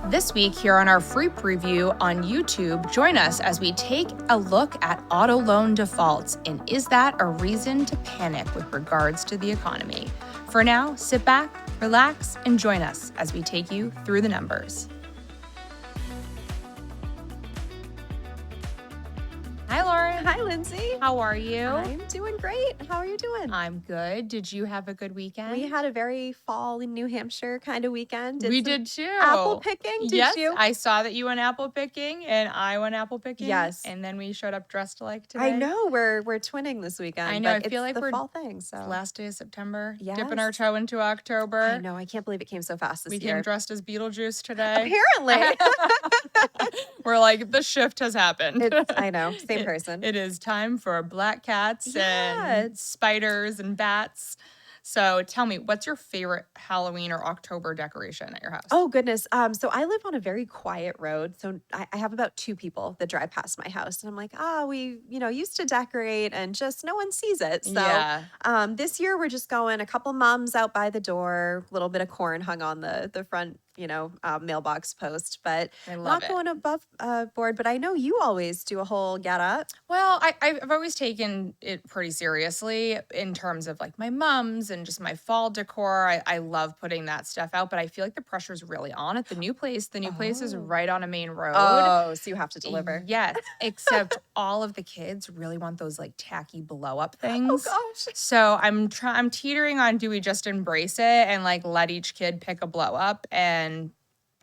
This week, here on our free preview on YouTube, join us as we take a look at auto loan defaults and is that a reason to panic with regards to the economy? For now, sit back, relax, and join us as we take you through the numbers. Hi, Lauren. Hi, Lindsay. How are you? I'm doing great. How are you doing? I'm good. Did you have a good weekend? We had a very fall in New Hampshire kind of weekend. We did too. Apple picking, did yes, you? I saw that you went apple picking and I went apple picking. Yes. And then we showed up dressed alike today. I know we're twinning this weekend. I know. But I feel it's like the we're fall thing. So last day of September, Yes. dipping our toe into October. I know. I can't believe it came so fast this We year. came dressed as Beetlejuice today. Apparently. We're like, the shift has happened. I know. Same person. It is time for black cats Yeah. and spiders and bats. So tell me, what's your favorite Halloween or October decoration at your house? Oh, goodness. So I live on a very quiet road. So I have about 2 people that drive past my house. And I'm like, we, used to decorate and just no one sees it. So Yeah. this year we're just going a couple mums out by the door, a little bit of corn hung on the front, mailbox post, but I love not it. going above board. But I know you always do a whole get up. Well, I've always taken it pretty seriously in terms of like my mums and just my fall decor. I love putting that stuff out, but I feel like the pressure's really on at the new place. The new place is right on a main road. Oh, so you have to deliver. Yes, except all of the kids really want those like tacky blow up things. Oh, gosh. So I'm teetering on, do we just embrace it and like let each kid pick a blow up and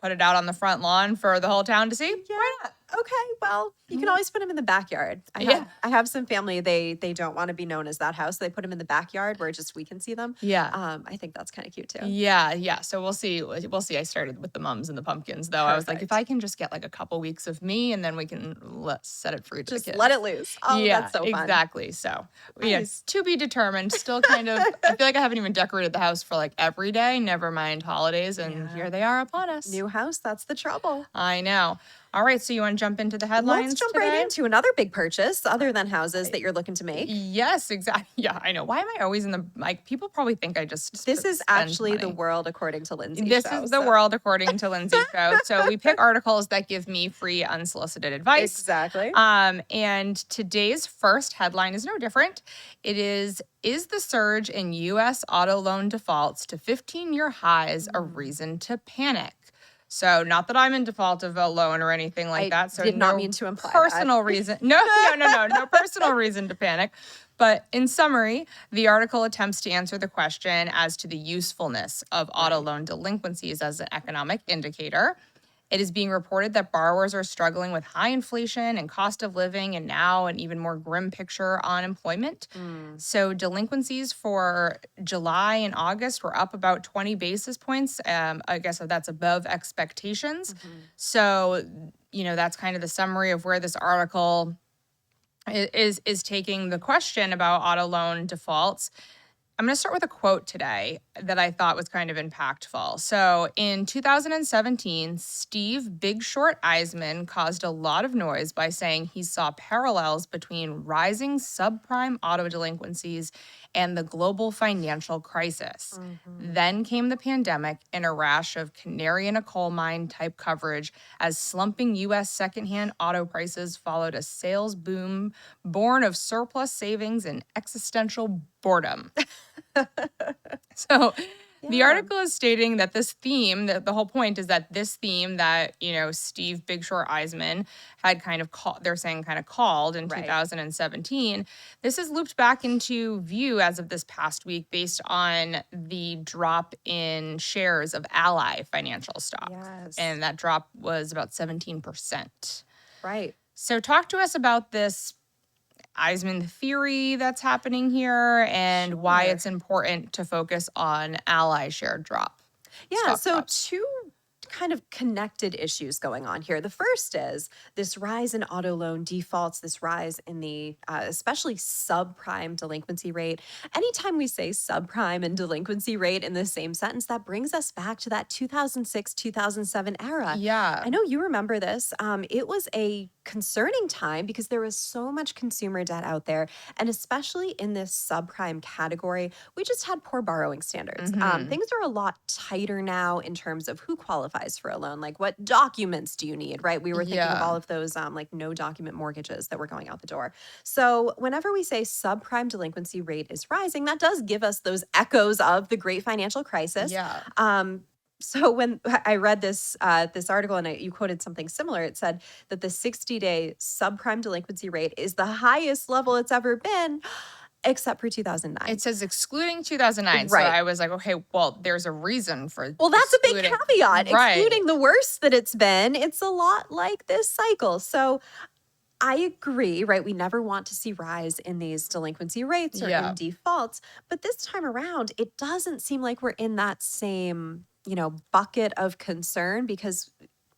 put it out on the front lawn for the whole town to see? Yeah. Why not? Okay, well, you can always put them in the backyard. I have some family, they don't want to be known as that house. They put them in the backyard where just we can see them. Yeah. I think that's kind of cute too. Yeah. So we'll see. I started with the mums and the pumpkins, though. I was like, if I can just get like a couple weeks of me, and then we can set it free to the Just kids. let it loose. Oh, yeah, that's so fun. exactly. So, Nice. yes, to be determined. Still kind of, I feel like I haven't even decorated the house for like every day, never mind holidays, and here they are upon us. New house, that's the trouble. I know. All right, so you want to jump into the headlines? Let's jump today? right into another big purchase other than houses that you're looking to make. Yes, exactly. Yeah, I know. Why am I always in the people probably think I just This is spend actually money. the world according to Lindsay. This is the world according to Lindsay show. So we pick articles that give me free unsolicited advice. Exactly. And today's first headline is no different. It is the surge in U.S. auto loan defaults to 15-year highs a reason to panic? So not that I'm in default of a loan or anything like that. So did no not mean to imply personal reason. No personal reason to panic. But in summary, the article attempts to answer the question as to the usefulness of auto loan delinquencies as an economic indicator. It is being reported that borrowers are struggling with high inflation and cost of living, and now an even more grim picture on employment. So delinquencies for July and August were up about 20 basis points. I guess that's above expectations. So, that's kind of the summary of where this article is taking the question about auto loan defaults. I'm going to start with a quote today that I thought was kind of impactful. So in 2017, Steve Big Short Eisman caused a lot of noise by saying he saw parallels between rising subprime auto delinquencies and the global financial crisis. Then came the pandemic and a rash of canary in a coal mine type coverage as slumping U.S. secondhand auto prices followed a sales boom born of surplus savings and existential boredom. So the article is stating that this theme, that the whole point is that this theme that, Steve Big Short Eisman had kind of called in 2017, this is looped back into view as of this past week based on the drop in shares of Ally financial stock. Yes. And that drop was about 17%. Right. So talk to us about this Eisman theory that's happening here and why it's important to focus on Ally share drop. Yeah, so drops. 2 kind of connected issues going on here. The first is this rise in auto loan defaults, this rise in the especially subprime delinquency rate. Anytime we say subprime and delinquency rate in the same sentence, that brings us back to that 2006, 2007 era. Yeah. I know you remember this. It was a concerning time because there was so much consumer debt out there. And especially in this subprime category, we just had poor borrowing standards. Mm-hmm. Things are a lot tighter now in terms of who qualifies for a loan. Like, what documents do you need, right? We were thinking of Yeah. all of those like no document mortgages that were going out the door. So, whenever we say subprime delinquency rate is rising, that does give us those echoes of the great financial crisis. Yeah. So when I read this article and you quoted something similar, it said that the 60-day subprime delinquency rate is the highest level it's ever been, except for 2009. It says excluding 2009. So Right. I was like, okay, well, there's a reason for Well, that's a big excluding. caveat. Right. Excluding the worst that it's been, it's a lot like this cycle. So I agree, right? We never want to see rise in these delinquency rates or Yeah. in defaults, but this time around, it doesn't seem like we're in that same, bucket of concern because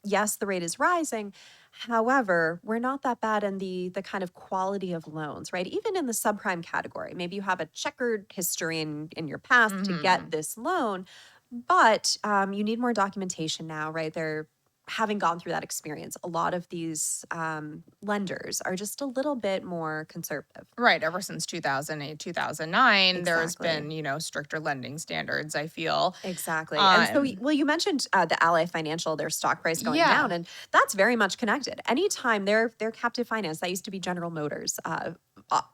yes, the rate is rising. However, we're not that bad in the kind of quality of loans, right? Even in the subprime category, maybe you have a checkered history in your past to Mm-hmm. get this loan, but you need more documentation now, right? They're having gone through that experience. A lot of these lenders are just a little bit more conservative. Right. Ever since 2008, 2009, there's Exactly. been, stricter lending standards, I feel. Exactly. And so, Um, well, you mentioned the Ally Financial, their stock price going yeah. down, and that's very much connected. Anytime they're captive finance, that used to be General Motors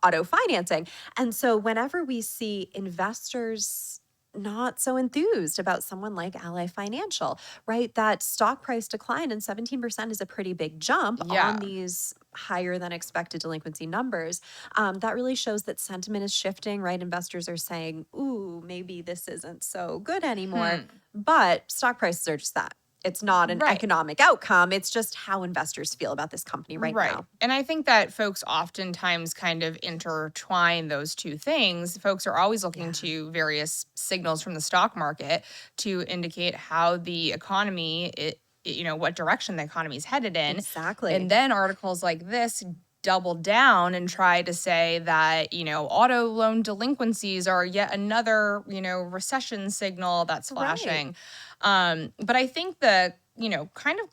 auto financing, and so whenever we see investors not so enthused about someone like Ally Financial, right? That stock price decline and 17% is a pretty big jump Yeah. on these higher than expected delinquency numbers. That really shows that sentiment is shifting, right? Investors are saying, ooh, maybe this isn't so good anymore. Hmm. But stock prices are just that. It's not an Right. economic outcome. It's just how investors feel about this company right Right. now. And I think that folks oftentimes kind of intertwine those two things. Folks are always looking Yeah, to various signals from the stock market to indicate how the economy, what direction the economy is headed in. exactly. And then articles like this double down and try to say that, auto loan delinquencies are yet another, recession signal that's Right. flashing. But I think the, kind of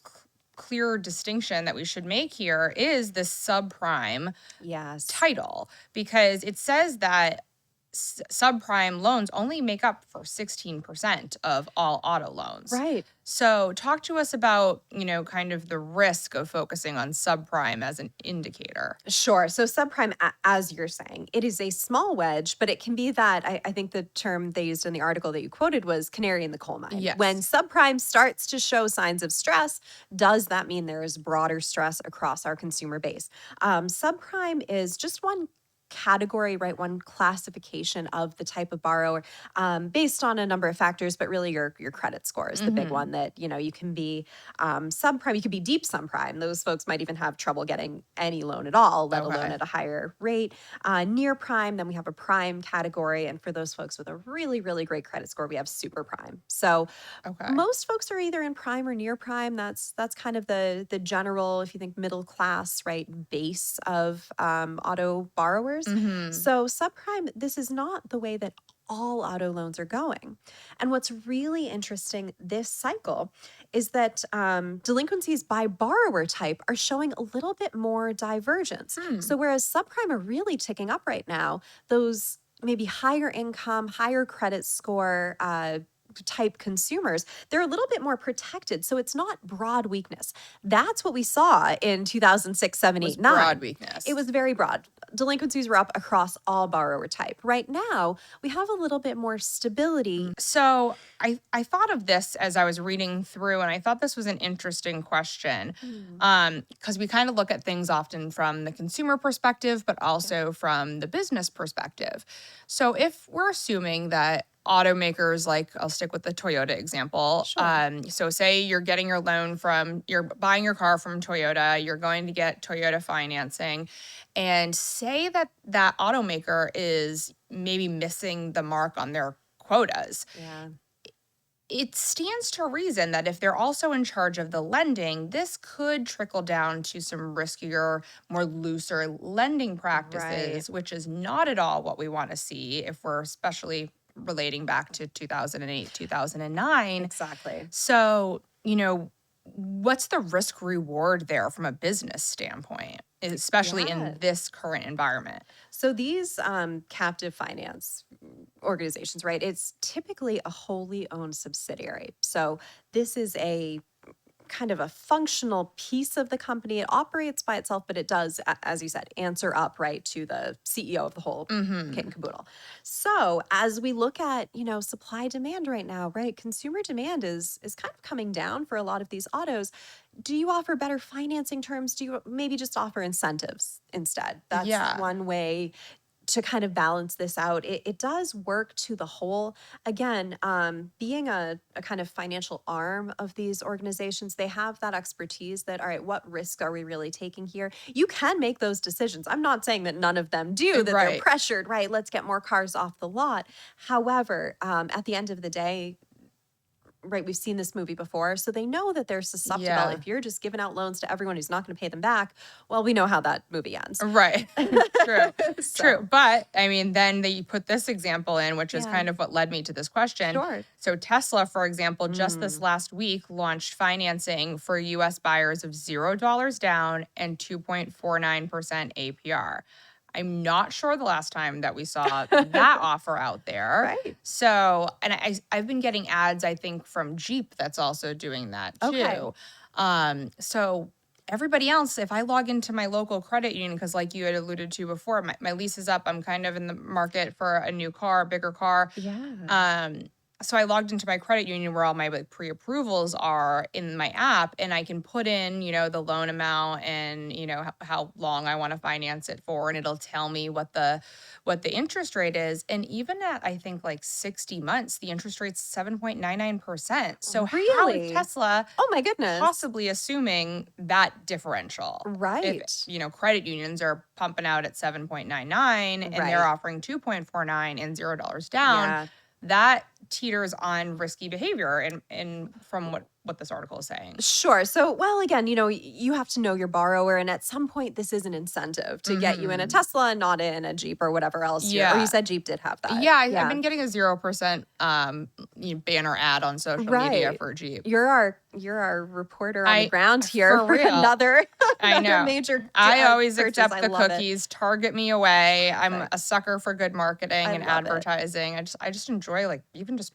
clear distinction that we should make here is the subprime Yes. title because it says that subprime loans only make up for 16% of all auto loans. Right. So, talk to us about, kind of the risk of focusing on subprime as an indicator. Sure. So subprime, as you're saying, it is a small wedge, but it can be that I think the term they used in the article that you quoted was canary in the coal mine. When Yes. subprime starts to show signs of stress, does that mean there is broader stress across our consumer base? Subprime is just one category, right? One classification of the type of borrower based on a number of factors, but really your credit score is the big Hmm. one that, you can be subprime, you could be deep subprime. Those folks might even have trouble getting any loan at all, let alone Okay. at a higher rate. Near prime, then we have a prime category. And for those folks with a really, really great credit score, we have super prime. So Okay. most folks are either in prime or near prime. That's kind of the general, if you think middle class, right, base of auto borrowers. Hmm. So subprime, this is not the way that all auto loans are going. And what's really interesting this cycle is that delinquencies by borrower type are showing a little bit more divergence. Hmm. So whereas subprime are really ticking up right now, those maybe higher income, higher credit score type consumers, they're a little bit more protected. So it's not broad weakness. That's what we saw in 2006, 7, Was 8, broad 9. It weakness. was very broad. Delinquencies were up across all borrower type. Right now, we have a little bit more stability. So I thought of this as I was reading through, and I thought this was an interesting question Hmm. because we kind of look at things often from the consumer perspective, but Yep. also from the business perspective. So if we're assuming that automakers, like I'll stick with the Toyota example. Sure. So say you're buying your car from Toyota, you're going to get Toyota financing, and say that that automaker is maybe missing the mark on their quotas. Yeah. It stands to reason that if they're also in charge of the lending, this could trickle down to some riskier, more looser lending Right. practices, which is not at all what we want to see if we're especially relating back to 2008, 2009. Exactly. So, what's the risk reward there from a business standpoint, especially Yeah. in this current environment? So these captive finance organizations, right? It's typically a wholly owned subsidiary. So this is a kind of a functional piece of the company. It operates by itself, but it does, as you said, answer up right to the CEO of the whole kit and caboodle. So as we look at, supply demand right now, right? Consumer demand is kind of coming down for a lot of these autos. Do you offer better financing terms? Do you maybe just offer incentives instead? That's Yeah. one way to kind of balance this out. It does work to the whole. Again, being a kind of financial arm of these organizations, they have that expertise that, all right, what risk are we really taking here? You can make those decisions. I'm not saying that none of them do, that they're Right. pressured, right? Let's get more cars off the lot. However, at the end of the day, right, we've seen this movie before, so they know that they're susceptible. Yeah. If you're just giving out loans to everyone who's not going to pay them back, well, we know how that movie ends. Right. True. So, True. But I mean, then they put this example in, which is Yeah. kind of what led me to this question. Sure. So Tesla, for example, just this last week launched financing for US buyers of $0 down and 2.49% APR. I'm not sure the last time that we saw that offer out there. Right. So, and I've been getting ads, I think, from Jeep that's also doing that too. Okay. So everybody else, if I log into my local credit union, because like you had alluded to before, my lease is up. I'm kind of in the market for a new car, a bigger car. Yeah. So I logged into my credit union where all my pre-approvals are in my app, and I can put in, the loan amount and, how long I want to finance it for, and it'll tell me what the interest rate is. And even at, I think, like 60 months, the interest rate's 7.99%. So how is Really? Tesla Oh my goodness. possibly assuming that differential? Right. If, credit unions are pumping out at 7.99 and Right. they're offering 2.49 and $0 down, Yeah. that teeters on risky behavior and from what this article is saying. Sure. So, well, again, you have to know your borrower, and at some point, this is an incentive to get you in a Tesla and not in a Jeep or whatever else. Or Yeah. you said Jeep did have that. Yeah, I've been getting a 0% banner ad on social media Right. for Jeep. You're our reporter on the ground here for for real. another I know. major. I always purchase. accept I the love it. cookies. Target me away. I'm Perfect. a sucker for good marketing I and love it. advertising. I just enjoy even just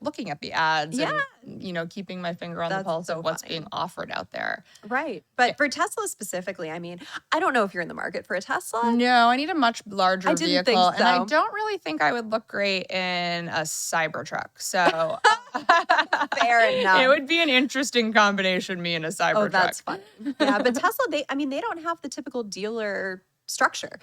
looking at the ads Yeah. and keeping my finger on the That's pulse so of what's funny. being offered out there. Right. But for Tesla specifically, I mean, I don't know if you're in the market for a Tesla. No, I need a much larger I didn't think vehicle, and I so. don't really think I would look great in a Cybertruck. So Fair enough. it would be an interesting combination, me and a Cybertruck. Oh, that's fun. Yeah, but Tesla, they don't have the typical dealer structure.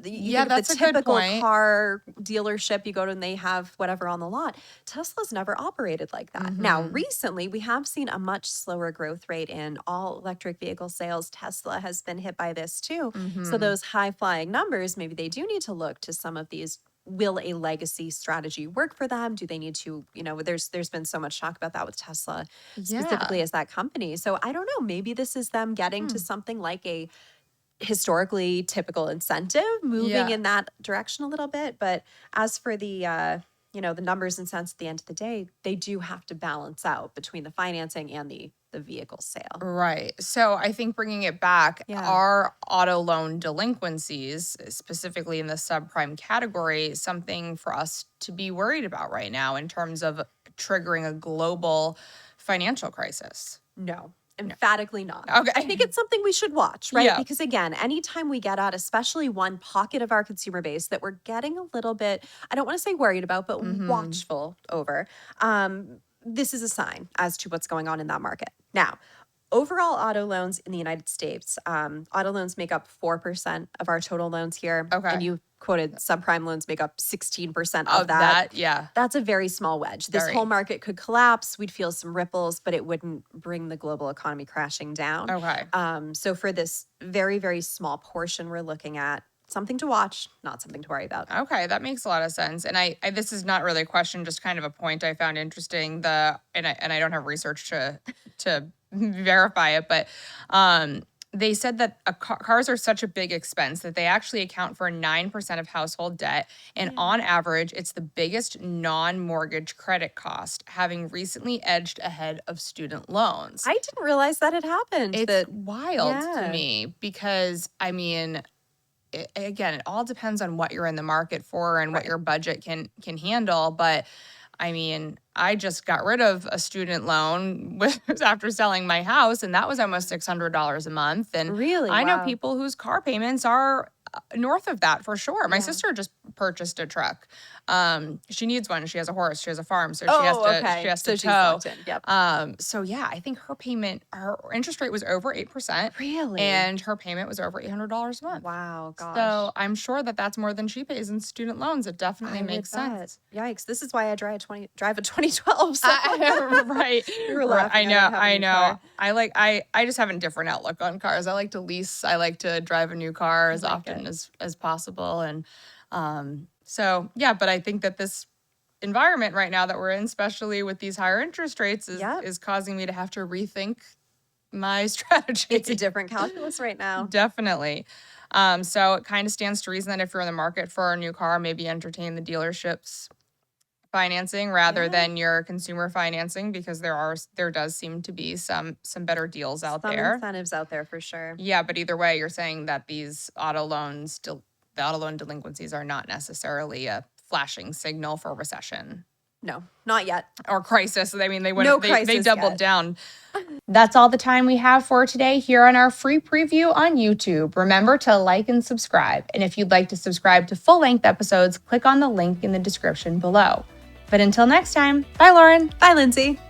That you think of that's the a good typical point. car dealership you go to and they have whatever on the lot. Tesla's never operated like that. Now, recently we have seen a much slower growth rate in all electric vehicle sales. Tesla has been hit by this too. So those high flying numbers, maybe they do need to look to some of these. Will a legacy strategy work for them? Do they need to, there's been so much talk about that with Tesla specifically as that company. So I don't know, maybe this is them getting to something like a historically typical incentive, moving in that direction a little bit. But as for the the numbers and cents at the end of the day, they do have to balance out between the financing and the vehicle sale. Right. So I think bringing it back, our auto loan delinquencies, specifically in the subprime category, something for us to be worried about right now in terms of triggering a global financial crisis. No. Emphatically not. Okay. I think it's something we should watch, right? Yeah. Because again, anytime we get at especially one pocket of our consumer base that we're getting a little bit, I don't want to say worried about, but watchful over, this is a sign as to what's going on in that market. Now, overall auto loans in the United States, auto loans make up 4% of our total loans here. Okay. And you quoted subprime loans make up 16% Of that, yeah. That's a very small wedge. This Very. whole market could collapse. We'd feel some ripples, but it wouldn't bring the global economy crashing down. Okay. So for this very, very small portion we're looking at, something to watch, not something to worry about. Okay, that makes a lot of sense. And I this is not really a question, just kind of a point I found interesting. And I don't have research to verify it, but they said that cars are such a big expense that they actually account for 9% of household debt. And on average, it's the biggest non-mortgage credit cost, having recently edged ahead of student loans. I didn't realize that had happened. It's wild to Yeah. me because, I mean, again, it all depends on what you're in the market for and what Right. your budget can handle. But I mean, I just got rid of a student loan after selling my house, and that was almost $600 a month. And Really? I know Wow. people whose car payments are north of that for sure. My Yeah. sister just purchased a truck. She needs one. She has a horse. She has a farm, so Oh, she okay. has So to she's tow. locked in. Yep. So yeah, I think her interest rate was over 8%, Really? and her payment was over $800 a month. Wow, gosh. So I'm sure that that's more than she pays in student loans. It definitely I makes would bet. sense. Yikes. This is why I drive a 2012. So. Right. You were Right. laughing. I don't have a I new know. car. I just have a different outlook on cars. I like to lease. I like to drive a new car as like often it. as possible. And so yeah, but I think that this environment right now that we're in, especially with these higher interest rates, Yep. is causing me to have to rethink my strategy. It's a different calculus right now. Definitely. So it kind of stands to reason that if you're in the market for a new car, maybe entertain the dealership's financing rather than your consumer financing, because there does seem to be some better deals out Some there. incentives out there for sure. Yeah, but either way, you're saying that these auto loans, the auto loan delinquencies are not necessarily a flashing signal for recession No, not yet. or crisis. I mean, they No went they crisis doubled yet. down. That's all the time we have for today here on our free preview on YouTube. Remember to like and subscribe. And if you'd like to subscribe to full-length episodes, click on the link in the description below. But until next time, bye, Lauren. Bye, Lindsay.